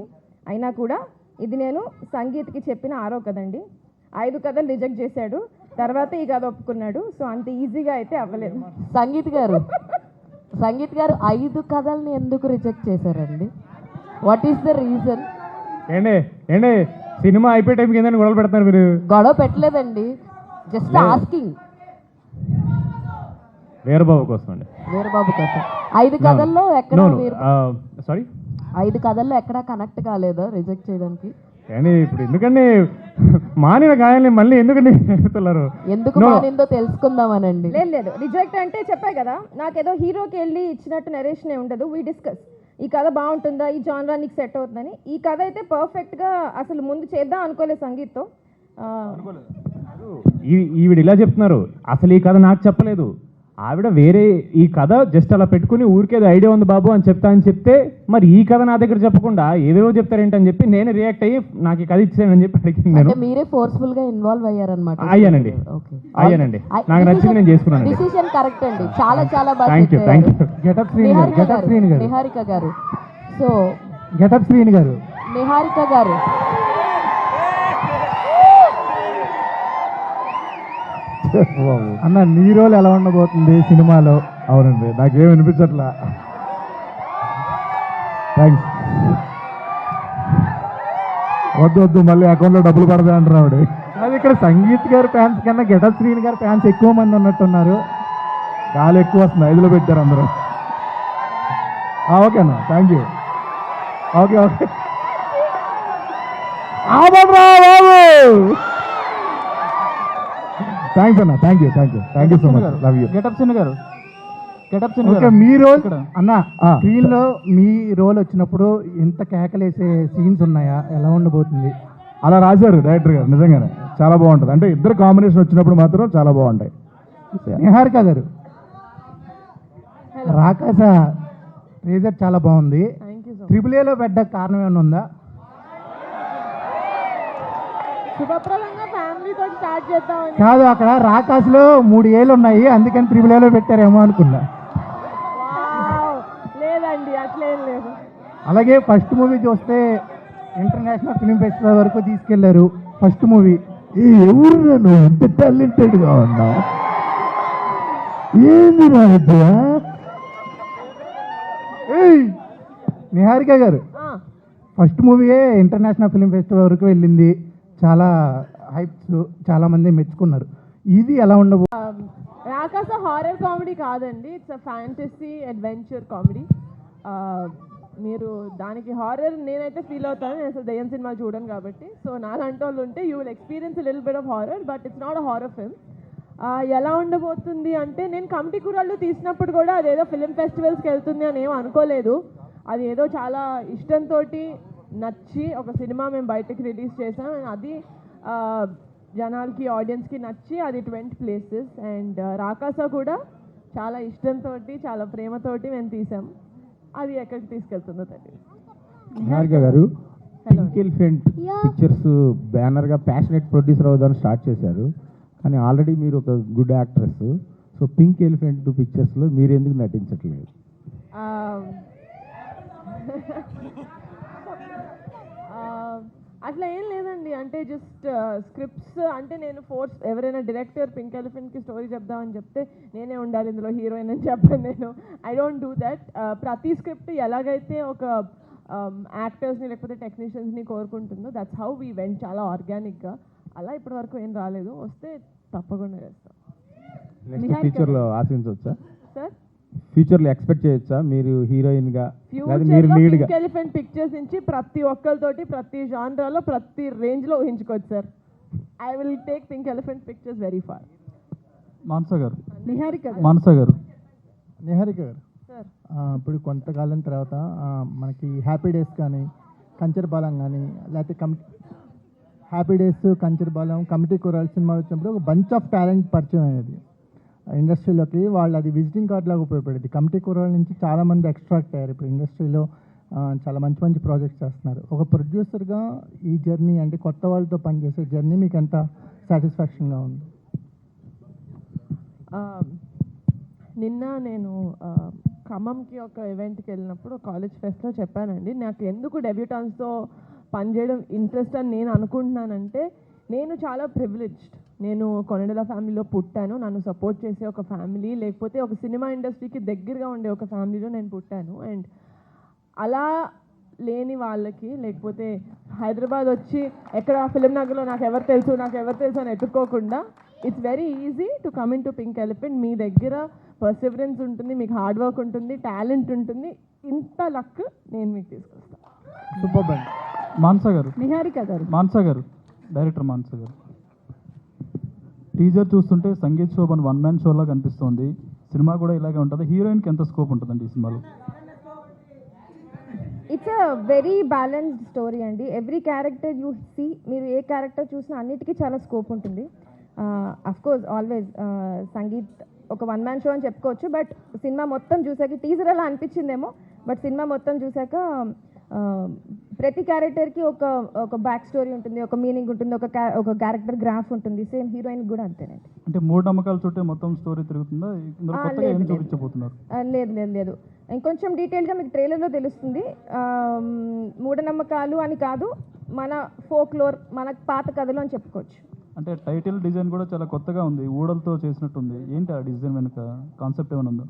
S10: అయినా కూడా ఇది నేను సంగీత్కి చెప్పిన 6వ కథండి. 5 కథలు రిజెక్ట్ చేశాడు, తర్వాత ఈ కథ ఒప్పుకున్నాడు. సో అంత ఈజీగా అయితే అవ్వలేదు.
S11: సంగీత్ గారు 5 కథల్ని ఎందుకు రిజెక్ట్ చేశారండి? What is the reason?
S2: ఏండి సినిమా అయిపోయే టైంకి ఏంటంటే గొడవలు పెడతారు మీరు?
S11: గొడవ పెట్టలేదండి, జస్ట్ ఆస్కింగ్.
S3: వీరబాబు కోసం అండి.
S11: వీరబాబు కోసం 5 కథల్లో ఎక్కడ
S3: సారీ
S11: 5 కథల్లో ఎక్కడా కనెక్ట్ కాలేదా రిజెక్ట్ చేయడానికి?
S3: కానీ ఇప్పుడు ఎందుకండి మానిన గాయాలని మళ్ళీ ఎందుకండి చెప్తున్నారు?
S11: ఎందుకు మానిందో తెలుసుకుందామనండి.
S10: లేదు, రిజెక్ట్ అంటే చెప్పా కదా, నాకేదో హీరోకి వెళ్ళి ఇచ్చినట్టు నరేషనే ఉండదు. వీ డిస్కస్, ఈ కథ బాగుంటుందా, ఈ జానరా నీకు సెట్ అవుతుందని. ఈ కథ అయితే పర్ఫెక్ట్గా అసలు ముందు చేద్దాం అనుకోలేదు సంగీత్తో.
S3: ఈవిడ ఇలా చెప్తున్నారు, అసలు ఈ కథ నాకు చెప్పలేదు. ఆవిడ వేరే ఈ కథ జస్ట్ అలా పెట్టుకుని ఊరికేదో ఐడియా ఉంది బాబు అని చెప్తా అని చెప్తే, మరి ఈ కథ నా దగ్గర చెప్పకుండా ఏవేవో చెప్తారేంటని చెప్పి నేను రియాక్ట్ అయ్యి నాకు ఈ కథ ఇచ్చానని చెప్పి అడిగింది. నేను
S11: మీరే ఫోర్స్ఫుల్ గా ఇన్వాల్వ్ అయ్యారన్నమాట.
S3: అయ్యానండి. నాకు నచ్చింది నేను చేసుకున్నాను.
S11: డిసిషన్ కరెక్ట్ అండి. చాలా చాలా బాగా. నిహారిక గారు సో
S2: గెటప్ శ్రీని గారు
S11: నిహారిక గారు
S2: అన్న నీ రోల్ ఎలా ఉండబోతుంది సినిమాలో? అవునండి, నాకేం అనిపించట్లా. థ్యాంక్స్. వద్దు మళ్ళీ అకౌంట్లో డబ్బులు పడతాయి అంటున్నాడు. అది ఇక్కడ సంగీత్ గారి ఫ్యాన్స్ కన్నా గెటప్ శ్రీని గారి ఫ్యాన్స్ ఎక్కువ మంది ఉన్నట్టున్నారు.
S12: చాలా ఎక్కువ వస్తుంది, 5లో పెట్టారు అందరూ. ఓకేనా, థ్యాంక్ యూ. ఓకే ఓకే, బాబు థ్యాంక్స్ అన్న, thank you so much, love you.
S2: Getup చిన్న గారు,
S12: ఓకే, మీ రోల్ అన్న స్క్రీన్ లో మీ రోల్ వచ్చినప్పుడు ఎంత కేకలేసే సీన్స్ ఉన్నాయా, ఎలా ఉండబోతుంది? అలా రాశారు డైరెక్టర్ గారు, నిజంగానే చాలా బాగుంటుంది. అంటే ఇద్దరు కాంబినేషన్ వచ్చినప్పుడు మాత్రం చాలా బాగుంటాయి. నిహారిక గారు, రాకాస రేజర్ చాలా బాగుంది. AAAలో పెట్ట కారణం ఏమైనా ఉందా?
S4: శుభప్రదంగా ఫ్యామిలీతో స్టార్ట్ చేద్దామని.
S12: కాదు, అక్కడ రాకాసులో 3 ఏళ్ళు ఉన్నాయి, అందుకని AAAలో పెట్టారేమో అనుకున్నా.
S4: లేదండి, అట్లేం లేదు.
S12: అలాగే ఫస్ట్ మూవీ చూస్తే ఇంటర్నేషనల్ ఫిల్మ్ ఫెస్టివల్ వరకు తీసుకెళ్లారు. ఫస్ట్ మూవీ ఎవరు నన్ను ఇంత టాలెంటెడ్గా ఉన్నా, ఏంది నిహారిక గారు, ఫస్ట్ మూవీయే ఇంటర్నేషనల్ ఫిల్మ్ ఫెస్టివల్ వరకు వెళ్ళింది, చాలా హైప్స్, చాలా మంది మెచ్చుకున్నారు. ఇది ఎలా ఉండబో?
S4: రాకాస హారర్ కామెడీ కాదండి, it's a fantasy adventure comedy. మీరు దానికి హారర్ నేనైతే ఫీల్ అవుతాను, నేను అసలు దయ్యం సినిమా చూడను కాబట్టి. సో నాలాంటి వాళ్ళు ఉంటే you will experience little bit of horror, but it's not a horror film. ఎలా ఉండబోతుంది అంటే, నేను కమిటీ కుర్రాళ్ళు తీసినప్పుడు కూడా అదేదో ఫిలిం ఫెస్టివల్స్కి వెళ్తుంది అని ఏమో అనుకోలేదు. అది ఏదో చాలా ఇష్టంతో నచ్చి ఒక సినిమా మేము బయటకు రిలీజ్ చేసాం. అది జనాలకి, ఆడియన్స్కి నచ్చి అది 20 places. అండ్ రాకాస కూడా చాలా ఇష్టంతో, చాలా ప్రేమతోటి మేము తీసాం. అది ఎక్కడికి తీసుకెళ్తుందో తెలియదు.
S9: Niharika garu, pink elephant pictures బ్యానర్గా ప్యాషనెట్ ప్రొడ్యూసర్ అవుదాన్ని స్టార్ట్ చేశారు, కానీ ఆల్రెడీ మీరు ఒక good actress. So pink elephant పిక్చర్స్లో మీరు ఎందుకు నటించట్లేదు?
S4: అట్లా ఏం లేదండి, అంటే జస్ట్ స్క్రిప్ట్స్ అంటే నేను ఎవరైనా డైరెక్టర్ పింక్ ఎలిఫెంట్కి స్టోరీ చెప్దామని చెప్తే నేనే ఉండాలి ఇందులో హీరోయిన్ అని చెప్పాను నేను. I don't do that. ప్రతి స్క్రిప్ట్ ఎలాగైతే ఒక యాక్టర్స్ని లేకపోతే టెక్నీషియన్స్ని కోరుకుంటుందో దట్స్ హౌ వీ వెంట్, చాలా ఆర్గానిక్గా. అలా ఇప్పటి వరకు ఏం రాలేదు, వస్తే తప్పకుండా చేస్తాం.
S9: నెక్స్ట్ ఫ్యూచర్లో ఆశించవచ్చా
S4: సార్?
S9: ఫ్యూచర్లో ఎక్స్పెక్ట్ చేయొచ్చా మీరు హీరోయిన్గా, లేదా మీరు
S4: ఫ్యూచర్లో
S9: లీడ్గా?
S4: పింక్ ఎలిఫెంట్ పిక్చర్స్ నుంచి ప్రతి ఒక్కరితోటి ప్రతి జానరాలో ప్రతి రేంజ్లో ఊహించుకోవచ్చు sir. I will take pink elephant pictures very far.
S2: Manasa garu,
S4: Niharika గారు.
S12: నిహారిక గారు,
S4: సార్
S12: ఇప్పుడు కొంతకాలం తర్వాత మనకి హ్యాపీ డేస్ కానీ, కంచరబాలం కానీ, లేకపోతే హ్యాపీ డేస్, కంచరబాలం, కమిటీ కుర్రాళ్ళు సినిమాలు వచ్చినప్పుడు ఒక బంచ్ ఆఫ్ టాలెంట్ పరిచయం అయ్యేది ఇండస్ట్రీలోకి. వాళ్ళు అది విజిటింగ్ కార్డ్ లాగా ఉపయోగపడేది. కమిటీ కుర్రాళ్ళ నుంచి చాలామంది ఎక్స్ట్రాక్ట్ అయ్యారు. ఇప్పుడు ఇండస్ట్రీలో చాలా మంచి మంచి ప్రాజెక్ట్స్ చేస్తున్నారు. ఒక ప్రొడ్యూసర్గా ఈ జర్నీ, అంటే కొత్త వాళ్ళతో పనిచేసే జర్నీ మీకు ఎంత సాటిస్ఫాక్షన్గా ఉంది?
S4: నిన్న నేను ఖమ్మంకి ఒక ఈవెంట్కి వెళ్ళినప్పుడు కాలేజ్ ఫెస్ట్లో చెప్పానండి, నాకు ఎందుకు డెబ్యూటాన్స్తో పనిచేయడం ఇంట్రెస్ట్ అని నేను అనుకుంటున్నానంటే, నేను చాలా ప్రివిలేజ్డ్. నేను కొనడల ఫ్యామిలీలో పుట్టాను, నన్ను సపోర్ట్ చేసే ఒక ఫ్యామిలీ, లేకపోతే ఒక సినిమా ఇండస్ట్రీకి దగ్గరగా ఉండే ఒక ఫ్యామిలీలో నేను పుట్టాను. అండ్ అలా లేని వాళ్ళకి, లేకపోతే హైదరాబాద్ వచ్చి ఎక్కడ ఫిలిం నగర్లో నాకు ఎవరు తెలుసు అని ఎత్తుక్కోకుండా, it's very easy to come in to pink elephant. మీ దగ్గర పర్సివరెన్స్ ఉంటుంది, మీకు హార్డ్ వర్క్ ఉంటుంది, టాలెంట్ ఉంటుంది, ఇంత లక్ నేను మీకు తీసుకొస్తాను.
S12: సూపర్ బండి.
S4: నిహారిక గారు,
S2: డైరెక్టర్ మానస గారు, టీజర్ చూస్తుంటే సంగీత్ శోభన్ 1-man షోలా కనిపిస్తుంది. సినిమా కూడా ఇలాగే ఉంటుంది. హీరోయిన్కి ఎంత స్కోప్ ఉంటుందండి ఈ సినిమాలో?
S10: It's a very balanced story అండి. ఎవ్రీ క్యారెక్టర్ యూ సీ, మీరు ఏ క్యారెక్టర్ చూసినా అన్నిటికీ చాలా స్కోప్ ఉంటుంది. అఫ్ కోర్స్ ఆల్వేస్ సంగీత్ ఒక 1-man షో అని చెప్పుకోవచ్చు, బట్ సినిమా మొత్తం చూసాక, టీజర్ అలా అనిపించిందేమో, బట్ సినిమా మొత్తం చూసాక ప్రతి క్యారెక్టర్కి ఒక బ్యాక్ స్టోరీ ఉంటుంది, ఒక మీనింగ్ ఉంటుంది, ఒక క్యారెక్టర్ గ్రాఫ్ ఉంటుంది. సేమ్ హీరోయిన్ కూడా అంతేనండి.
S2: అంటే మూఢనమ్మకాల చుట్టే మొత్తం స్టోరీ తిరుగుతుందా? ఇందులో కొత్తగా ఏం చూపించబోతున్నారు?
S10: లేదు, ఇంకొంచెం డీటెయిల్గా మీకు ట్రైలర్లో తెలుస్తుంది. మూఢనమ్మకాలు అని కాదు, మన ఫోక్లోర్, మన పాత కథలు అని చెప్పుకోవచ్చు.
S2: అంటే టైటిల్ డిజైన్ కూడా చాలా కొత్తగా ఉంది, ఊడలతో చేసినట్టుంది. ఏంటి ఆ డిజైన్ వెనుక కాన్సెప్ట్ ఏమైనా ఉందా?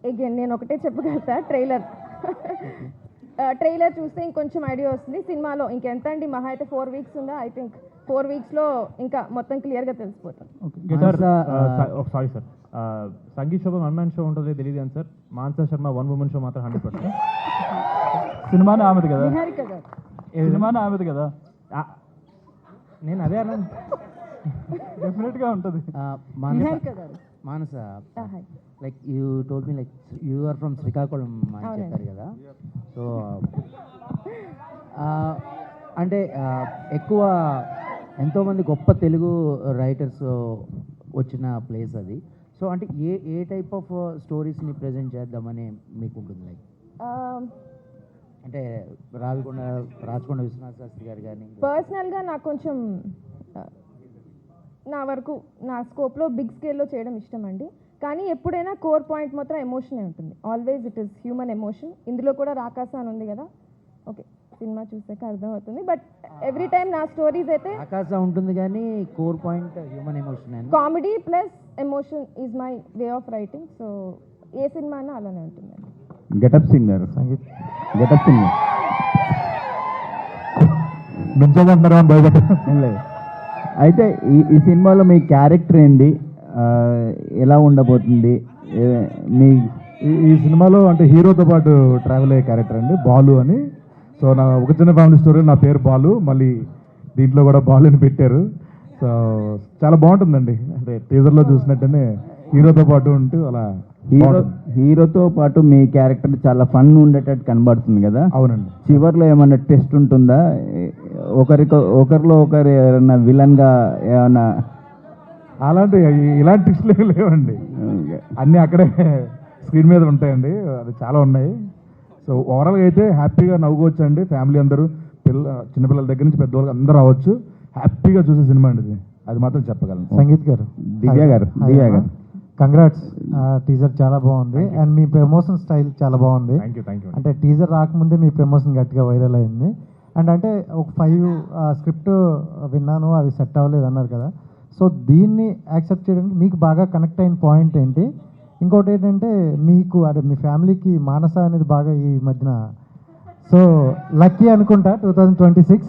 S10: అగైన్ నేను ఒకటే చెప్పగలుగుతా, ట్రైలర్ చూస్తే ఇంకొంచెం ఐడియా వస్తుంది. సినిమాలో ఇంకెంత అండి, మహా అయితే 4 weeks ఉందా? ఐ థింక్ 4 weeks ఇంకా మొత్తం క్లియర్గా తెలిసిపోతుంది.
S3: సారీ సార్, సంగీత్ శోభ 1 మ్యాన్ షో ఉంటుందో తెలియదు కానీ sir Mansa Sharma 1 women show మాత్రం 100%.
S12: సినిమానే ఆమెది కదా,
S7: నిహారిక గారు.
S12: సినిమానే ఆమెది కదా,
S3: నేను అదే అన్నాను.
S12: డెఫినెట్గా ఉంటుంది.
S7: Niharika garu.
S13: Manasa, like you told me like you are from Srikakulam అని చెప్పారు కదా. సో అంటే ఎక్కువ ఎంతోమంది గొప్ప తెలుగు రైటర్స్ వచ్చిన ప్లేస్ అది. సో అంటే ఏ టైప్ ఆఫ్ స్టోరీస్ని ప్రజెంట్ చేద్దామని మీకు ఉంటుంది? లైక్ అంటే రాచకొండ విశ్వనాథ్ శాస్త్రి గారు కానీ.
S10: పర్సనల్గా నాకు కొంచెం నా వరకు నా స్కోప్లో బిగ్ స్కేల్లో చేయడం ఇష్టం అండి. కానీ ఎప్పుడైనా కోర్ పాయింట్ మాత్రం ఎమోషనే ఉంటుంది. Always it is human emotion. ఇందులో కూడా రాకాస అని ఉంది కదా, ఓకే సినిమా చూసాక అర్థమవుతుంది. బట్ ఎవ్రీ టైం నా స్టోరీస్ అయితే
S13: ఆకాశ ఉంటుంది కానీ core point human emotion.
S10: Comedy plus emotion is my way of writing. So ఏ సినిమా అయినా అలానే ఉంటుంది.
S9: Getup singer Sangeeth, getup singer
S12: మించదంటారా
S9: ఏం లేదు. అయితే ఈ సినిమాలో మీ క్యారెక్టర్ ఏంటి, ఎలా ఉండబోతుంది? మీ
S12: ఈ సినిమాలో అంటే హీరోతో పాటు ట్రావెల్ అయ్యే క్యారెక్టర్ అండి, బాలు అని. సో నా ఒక చిన్న ఫ్యామిలీ స్టోరీ, నా పేరు బాలు, మళ్ళీ దీంట్లో కూడా బాలు అని పెట్టారు. సో చాలా బాగుంటుందండి, అంటే టీజర్లో చూసినట్టనే హీరోతో పాటు ఉంటూ అలా.
S9: హీరోతో పాటు మీ క్యారెక్టర్ చాలా ఫన్ ఉండేటట్టు కనబడుతుంది కదా.
S12: అవునండి.
S9: చివర్లో ఏమన్నా టెస్ట్ ఉంటుందా? ఒకరిలో ఒకరు ఏమన్నా విలన్గా ఏమన్నా?
S12: ఇలాంటి టిప్స్లు లేవండి, అన్నీ అక్కడే స్క్రీన్ మీద ఉంటాయండి. అది చాలా ఉన్నాయి. సో ఓవరాల్గా అయితే హ్యాపీగా నవ్వుకోవచ్చు అండి. ఫ్యామిలీ అందరూ చిన్నపిల్లల దగ్గర నుంచి పెద్దవాళ్ళకి అందరూ రావచ్చు, హ్యాపీగా చూసే సినిమా అండి ఇది. అది మాత్రం చెప్పగలను.
S14: సంగీత్ గారు,
S9: దివ్య గారు
S14: కంగ్రాట్స్. టీజర్ చాలా బాగుంది అండ్ మీ ప్రమోషన్ స్టైల్ చాలా బాగుంది. అంటే టీజర్ రాకముందే మీ ప్రమోషన్ గట్టిగా వైరల్ అయింది. అండ్ అంటే ఒక 5 స్క్రిప్ట్ విన్నాను, అవి సెట్ అవ్వలేదు అన్నారు కదా. సో దీన్ని యాక్సెప్ట్ చేయడానికి మీకు బాగా కనెక్ట్ అయిన పాయింట్ ఏంటి? ఇంకోటి ఏంటంటే మీకు అంటే మీ ఫ్యామిలీకి మానస అనేది బాగా ఈ మధ్యన సో లక్కీ అనుకుంటా 2026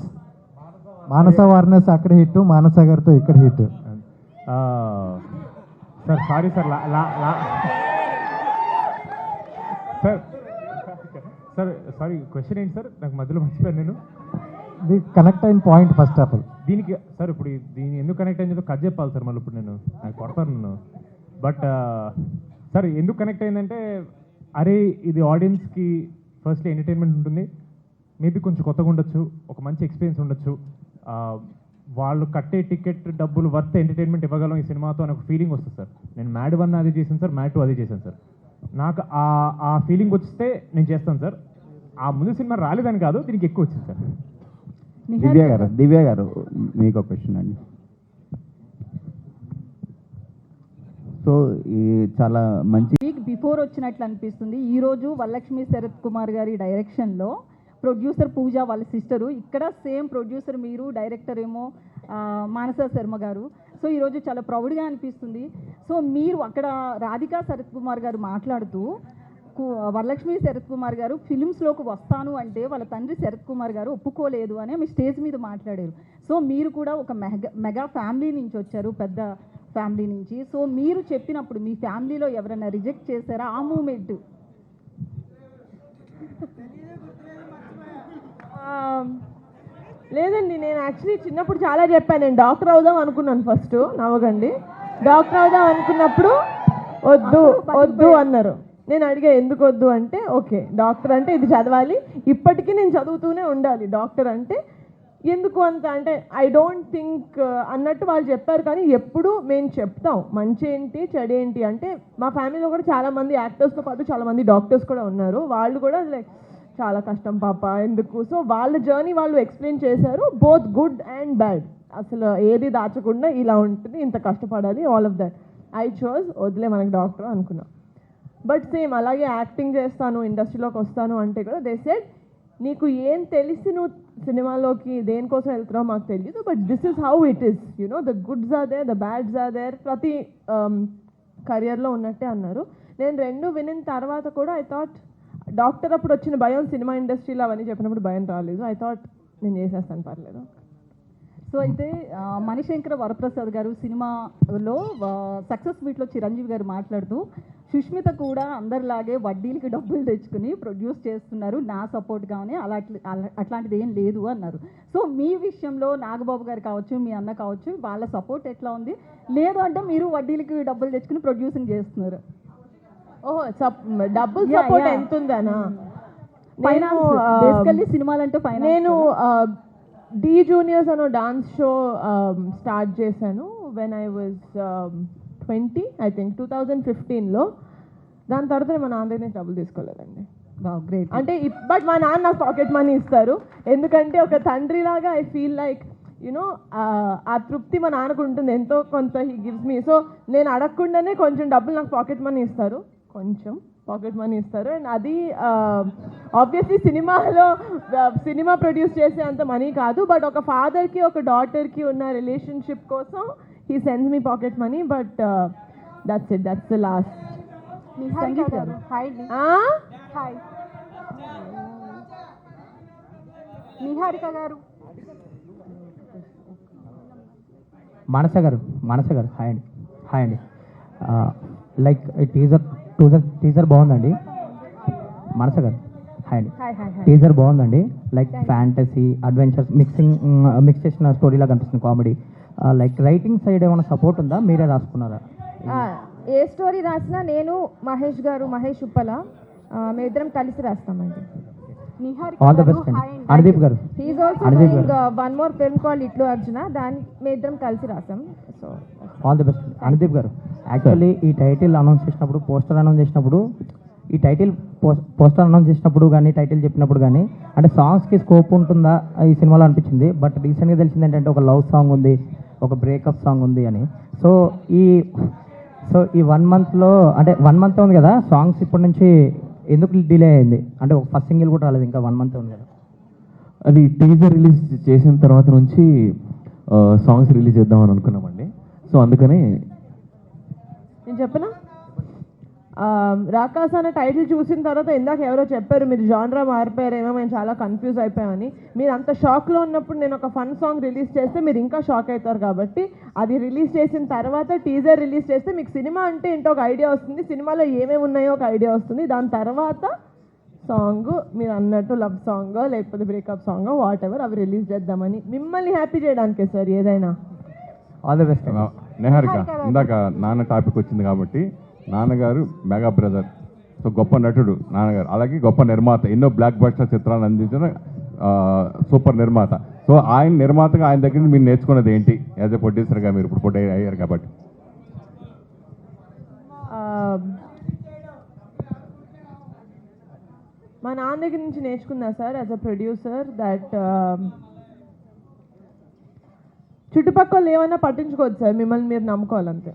S14: మానస వార్నెస్ అక్కడ హిట్, మానస గారితో ఇక్కడ hit.
S3: Sir sorry sir, sir sorry question ఏంటి సార్? నాకు మధ్యలో మర్చిపోయాను నేను.
S14: ఇది కనెక్ట్ అయిన పాయింట్ ఫస్ట్ ఆఫ్ ఆల్
S3: దీనికి సార్ ఇప్పుడు దీన్ని ఎందుకు కనెక్ట్ అయిందో కట్ చెప్పాలి సార్. మళ్ళీ ఇప్పుడు నాకు కొడతాను నేను. బట్ సార్ ఎందుకు కనెక్ట్ అయిందంటే, అరే ఇది ఆడియన్స్కి ఫస్ట్లీ ఎంటర్టైన్మెంట్ ఉంటుంది, మేబీ కొంచెం కొత్తగా ఉండొచ్చు, ఒక మంచి ఎక్స్పీరియన్స్ ఉండొచ్చు, వాళ్ళు కట్టే టికెట్ డబ్బులు వర్త్ ఎంటర్టైన్మెంట్ ఇవ్వగలం ఈ సినిమాతో అని ఒక ఫీలింగ్ వస్తుంది సార్. నేను మ్యాడ్ 1 అదే చేశాను సార్, మ్యాడ్ 2 అదే చేశాను సార్. నాకు ఆ ఫీలింగ్ వస్తే నేను చేస్తాను సార్. ఆ ముందు సినిమా రాలేదని కాదు, దీనికి ఎక్కువ వచ్చింది సార్.
S9: దివ్య గారు మీకు ఒక క్వశ్చన్ అండి. సో ఈ చాలా మంచి
S7: వీక్ బిఫోర్ వచ్చినట్లు అనిపిస్తుంది. ఈరోజు వరలక్ష్మి శరత్ కుమార్ గారి డైరెక్షన్లో ప్రొడ్యూసర్ పూజ వాళ్ళ సిస్టరు, ఇక్కడ సేమ్ ప్రొడ్యూసర్ మీరు, డైరెక్టర్ ఏమో మానస శర్మ గారు. సో ఈరోజు చాలా ప్రౌడ్గా అనిపిస్తుంది. సో మీరు అక్కడ రాధికా శరత్ కుమార్ గారు మాట్లాడుతూ వరలక్ష్మి శరత్ కుమార్ గారు ఫిలిమ్స్లోకి వస్తాను అంటే వాళ్ళ తండ్రి శరత్ కుమార్ గారు ఒప్పుకోలేదు అని మీ స్టేజ్ మీద మాట్లాడారు. సో మీరు కూడా ఒక మెగా ఫ్యామిలీ నుంచి వచ్చారు, పెద్ద ఫ్యామిలీ నుంచి. సో మీరు చెప్పినప్పుడు మీ ఫ్యామిలీలో ఎవరైనా రిజెక్ట్ చేశారా ఆ మూమెంట్?
S4: లేదండి, నేను యాక్చువల్లీ చిన్నప్పుడు చాలా చెప్పాను. నేను డాక్టర్ అవుదాం అనుకున్నాను. ఫస్ట్ నవ్వకండి, డాక్టర్ అవుదాం అనుకున్నప్పుడు వద్దు అన్నారు. నేను అడిగా ఎందుకు వద్దు అంటే, ఓకే డాక్టర్ అంటే ఇది చదవాలి, ఇప్పటికీ నేను చదువుతూనే ఉండాలి, డాక్టర్ అంటే ఎందుకు అంత అంటే ఐ డోంట్ థింక్ అన్నట్టు వాళ్ళు చెప్పారు. కానీ ఎప్పుడు మేము చెప్తాం మంచి ఏంటి చెడు ఏంటి అంటే, మా ఫ్యామిలీలో కూడా చాలామంది యాక్టర్స్తో పాటు చాలామంది డాక్టర్స్ కూడా ఉన్నారు. వాళ్ళు కూడా లైక్ చాలా కష్టం పాప ఎందుకు. సో వాళ్ళ జర్నీ వాళ్ళు ఎక్స్ప్లెయిన్ చేశారు, బోత్ గుడ్ అండ్ బ్యాడ్. అసలు ఏది దాచకుండా ఇలా ఉంటుంది, ఇంత కష్టపడాలి, all of that. I chose వదిలే మనకి డాక్టర్ అనుకున్నా. బట్ సేమ్ అలాగే యాక్టింగ్ చేస్తాను, ఇండస్ట్రీలోకి వస్తాను అంటే కూడా దే సెడ్ నీకు ఏం తెలిసి నువ్వు సినిమాలోకి దేనికోసం వెళ్తున్నావు మాకు తెలియదు, but this is how it is, you know the goods are there, the bads are there, ప్రతి కెరియర్లో ఉన్నట్టే అన్నారు. నేను 2 వినిన తర్వాత కూడా ఐ థాట్ డాక్టర్ అప్పుడు వచ్చిన భయం సినిమా ఇండస్ట్రీలో అవన్నీ చెప్పినప్పుడు భయం రాలేదు. ఐ థాట్ నేను చేసేస్తాను పర్లేదు.
S15: సో అయితే మణిశంకర వరప్రసాద్ గారు సినిమాలో సక్సెస్ మీట్లో చిరంజీవి గారు మాట్లాడుతూ సుష్మిత కూడా అందరిలాగే వడ్డీలకి డబ్బులు తెచ్చుకుని ప్రొడ్యూస్ చేస్తున్నారు, నా సపోర్ట్ కానీ అట్లాంటిది ఏం లేదు అన్నారు. సో మీ విషయంలో నాగబాబు గారు కావచ్చు, మీ అన్న కావచ్చు, వాళ్ళ సపోర్ట్ ఎట్లా ఉంది? లేదు అంటే మీరు వడ్డీలకి డబ్బులు తెచ్చుకుని ప్రొడ్యూసింగ్ చేస్తున్నారు.
S4: ఓహో, డబ్బుల్ సపోర్ట్ ఎంత ఉందనా?
S15: బేసికల్లీ సినిమాలంటే
S4: నేను డి జూనియర్స్ అనే డాన్స్ షో స్టార్ట్ చేశాను when I was 20, I think 2015లో. దాని తర్వాత మా నాన్న దగ్గర డబ్బులు తీసుకోలేదండి.
S15: గ్రేట్.
S4: అంటే బట్ మా నాన్న నాకు పాకెట్ మనీ ఇస్తారు, ఎందుకంటే ఒక తండ్రిలాగా ఐ ఫీల్ లైక్ యూనో ఆ తృప్తి మా నాన్నకు ఉంటుంది, ఎంతో కొంత హీ గివ్స్ మీ. సో నేను అడగకుండానే కొంచెం డబ్బులు నాకు పాకెట్ మనీ ఇస్తారు, కొంచెం పాకెట్ మనీ ఇస్తారు. అండ్ అది ఆబ్వియస్లీ సినిమా ప్రొడ్యూస్ చేసే అంత మనీ కాదు, బట్ ఒక ఫాదర్కి ఒక డాటర్కి ఉన్న రిలేషన్షిప్ కోసం he sends me pocket money. But that's it, that's the last.
S7: Hi. Niharika garu.
S13: మానస గారు హాయ్ అండి. లైక్ టీజర్ బాగుందండి. మానస గారు హాయ్ అండి. టీజర్ బాగుందండి. లైక్ ఫ్యాంటసీ అడ్వెంచర్స్ మిక్స్ చేసిన స్టోరీలా కనిపిస్తుంది, కామెడీ. లైక్ రైటింగ్ సైడ్ ఏమైనా సపోర్ట్ ఉందా, మీరే రాసుకున్నారా?
S10: ఏ స్టోరీ రాసినా నేను మహేష్ ఉప్పల మేమిద్దరం కలిసి రాస్తామండి.
S13: ఆల్ ద బెస్ట్ అండి. Anudeep garu
S10: he's also doing one more film called Itlu Arjuna, దాన్ని మేమిద్దరం కలిసి రాసాం. So
S13: all the best. Anudeep garu, actually ఈ టైటిల్ అనౌన్స్ చేసినప్పుడు, పోస్టర్ అనౌన్స్ చేసినప్పుడు, ఈ టైటిల్ పోస్టర్ అనౌన్స్ చేసినప్పుడు కానీ, టైటిల్ చెప్పినప్పుడు కానీ, అంటే సాంగ్స్కి స్కోప్ ఉంటుందా ఈ సినిమాలో అనిపించింది. బట్ రీసెంట్గా తెలిసింది ఏంటంటే ఒక లవ్ సాంగ్ ఉంది, ఒక బ్రేకప్ సాంగ్ ఉంది అని. సో ఈ 1 monthలో, అంటే 1 month ఉంది కదా, సాంగ్స్ ఇప్పటి నుంచి ఎందుకు డిలే అయింది? అంటే ఒక ఫస్ట్ సింగిల్ కూడా రాలేదు, ఇంకా 1 month ఉంది కదా.
S8: అది టీజర్ రిలీజ్ చేసిన తర్వాత నుంచి సాంగ్స్ రిలీజ్ చేద్దామని అనుకున్నామండి. సో అందుకని
S4: నేను చెప్పనా, రాకాస్ అనే టైటిల్ చూసిన తర్వాత ఇందాక ఎవరో చెప్పారు మీరు జాన్రా మారిపోయారేమో, మేము చాలా కన్ఫ్యూజ్ అయిపోయామని. మీరు అంత షాక్లో ఉన్నప్పుడు నేను ఒక ఫన్ సాంగ్ రిలీజ్ చేస్తే మీరు ఇంకా షాక్ అవుతారు. కాబట్టి అది రిలీజ్ చేసిన తర్వాత టీజర్ రిలీజ్ చేస్తే మీకు సినిమా అంటే ఏంటో ఒక ఐడియా వస్తుంది, సినిమాలో ఏమేమి ఉన్నాయో ఒక ఐడియా వస్తుంది. దాని తర్వాత సాంగ్ మీరు అన్నట్టు లవ్ సాంగ్ లేకపోతే బ్రేకప్ సాంగ్ వాట్ ఎవర్ అవి రిలీజ్ చేద్దామని, మిమ్మల్ని హ్యాపీ చేయడానికే సార్ ఏదైనా.
S13: All the best.
S5: నిహారిక, ఇందాక నాన్న టాపిక్ వచ్చింది కాబట్టి, నాన్నగారు మెగా బ్రదర్, సో గొప్ప నటుడు నాన్నగారు, అలాగే గొప్ప నిర్మాత, ఎన్నో బ్లాక్ బస్టర్ చిత్రాలు అందించిన సూపర్ నిర్మాత. సో ఆయన నిర్మాతగా ఆయన దగ్గర మీరు నేర్చుకున్నది ఏంటి యాజ్ ఎ ప్రొడ్యూసర్గా? మీరు ఇప్పుడు ప్రొడ్యూసర్ అయ్యారు కాబట్టి.
S4: మా నాన్న దగ్గర నుంచి నేర్చుకున్నా sir as a producer that చుట్టుపక్కల ఏమన్నా పట్టించుకోవచ్చు సార్, మిమ్మల్ని మీరు నమ్ముకోవాలంతే.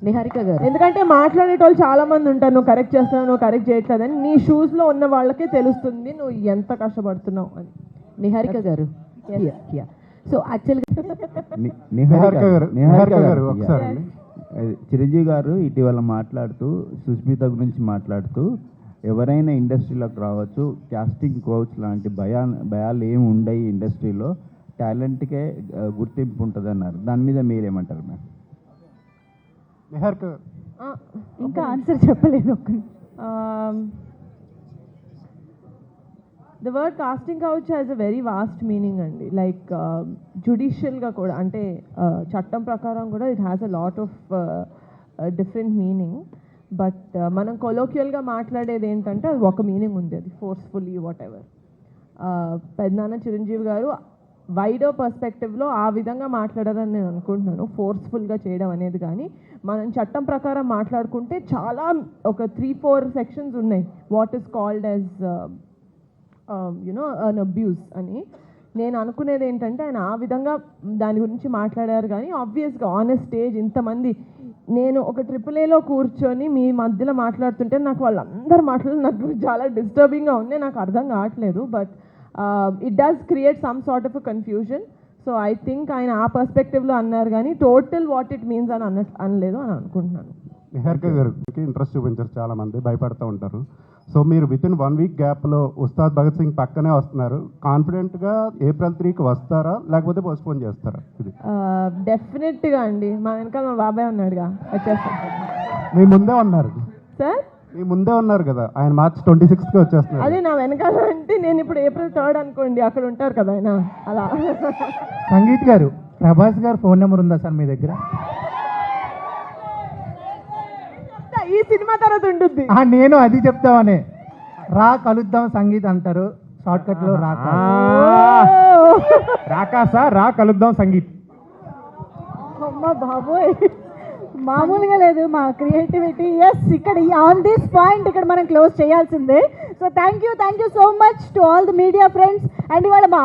S11: నిహారిక గారు,
S4: ఎందుకంటే మాట్లాడేటోళ్ళు చాలా మంది ఉంటారు, నువ్వు కరెక్ట్ చేస్తున్నావు, నువ్వు కరెక్ట్ చేయట్లేదని. నీ షూస్లో ఉన్న వాళ్ళకే తెలుస్తుంది నువ్వు ఎంత కష్టపడుతున్నావు అని.
S11: నిహారిక గారు, సో యాక్చువల్గా
S9: నిహారిక గారు ఒకసారి చిరంజీవి గారు ఇటీవల మాట్లాడుతూ సుష్మిత గురించి మాట్లాడుతూ, ఎవరైనా ఇండస్ట్రీలోకి రావచ్చు, కాస్టింగ్ కోచ్ లాంటి భయాలు ఏమి ఉండవు ఇండస్ట్రీలో, టాలెంట్కే గుర్తింపు ఉంటుంది అన్నారు. దాని మీద మీరేమంటారు మ్యామ్?
S6: నిహారిక
S15: ఇంకా ఆన్సర్ చెప్పలేదు.
S4: The word casting couch has a very vast meaning అండి. లైక్ జుడిషియల్గా కూడా, అంటే చట్టం ప్రకారం కూడా it has a lot of different meaning. But మనం కొలోక్యువల్గా మాట్లాడేది ఏంటంటే అది ఒక మీనింగ్ ఉంది, అది ఫోర్స్ఫుల్లీ వాట్ ఎవర్. పెద్దనాన్న చిరంజీవి గారు వైడర్ పర్స్పెక్టివ్లో ఆ విధంగా మాట్లాడారని నేను అనుకుంటున్నాను, ఫోర్స్ఫుల్గా చేయడం అనేది. కానీ మనం చట్టం ప్రకారం మాట్లాడుకుంటే చాలా ఒక 3-4 సెక్షన్స్ ఉన్నాయి, what is called as you know an abuse అని. నేను అనుకునేది ఏంటంటే ఆయన ఆ విధంగా దాని గురించి మాట్లాడారు. కానీ ఆబ్వియస్గా ఆన్ ఎ స్టేజ్ ఇంతమంది, నేను ఒక AAAలో కూర్చొని మీ మధ్యలో మాట్లాడుతుంటే నాకు వాళ్ళందరూ నాకు చాలా డిస్టర్బింగ్గా ఉంది, నాకు అర్థం కావట్లేదు. But it does create some sort of a confusion. So I think ఆయన ఆ పర్స్పెక్టివ్లో అన్నారు కానీ టోటల్ వాట్ ఇట్ మీన్స్ అని అనలేదు అని అనుకుంటున్నాను.
S6: నిహారిక గారికి ఇంట్రెస్ట్ చూపించారు చాలామంది, భయపడుతూ ఉంటారు. సో మీరు విత్ ఇన్ 1 వీక్ గ్యాప్లో ఉస్తాద్ భగత్ సింగ్ పక్కనే వస్తున్నారు. కాన్ఫిడెంట్గా April 3కి వస్తారా లేకపోతే పోస్ట్పోన్ చేస్తారా? ఇది
S4: డెఫినెట్గా అండి, మా వెనకాల మా బాబాయ్ ఉన్నాడుగా, వచ్చేస్తాం.
S6: మీ ముందే ఉన్నారు
S4: సార్
S6: మీ ముందే ఉన్నారు కదా, ఆయన March 26కి వచ్చేస్తున్నారు.
S4: అదే నా వెనకాల అంటే నేను ఇప్పుడు April 3rd అనుకోండి, అక్కడ ఉంటారు కదా ఆయన, అలా.
S12: సంగీత్ గారు, ప్రభాస్ గారు ఫోన్ నెంబర్ ఉందా సార్ మీ దగ్గర?
S4: ఈ సినిమా తర్వాత ఉంటుంది.
S12: నేను అది చెప్తామనే, రా కలుద్దాం సంగీత్ అంటారు, షార్ట్ కట్ లో
S2: రాకాసా రా కలుద్దాం సంగీత్.
S7: అమ్మ బాబోయ్, మామూలుగా లేదు మా క్రియేటివిటీ. ఎస్, ఇక్కడ ఆన్ దిస్ పాయింట్ ఇక్కడ మనం క్లోజ్ చేయాల్సిందే. So thank you so much to all the media friends. And ఇవాళ మా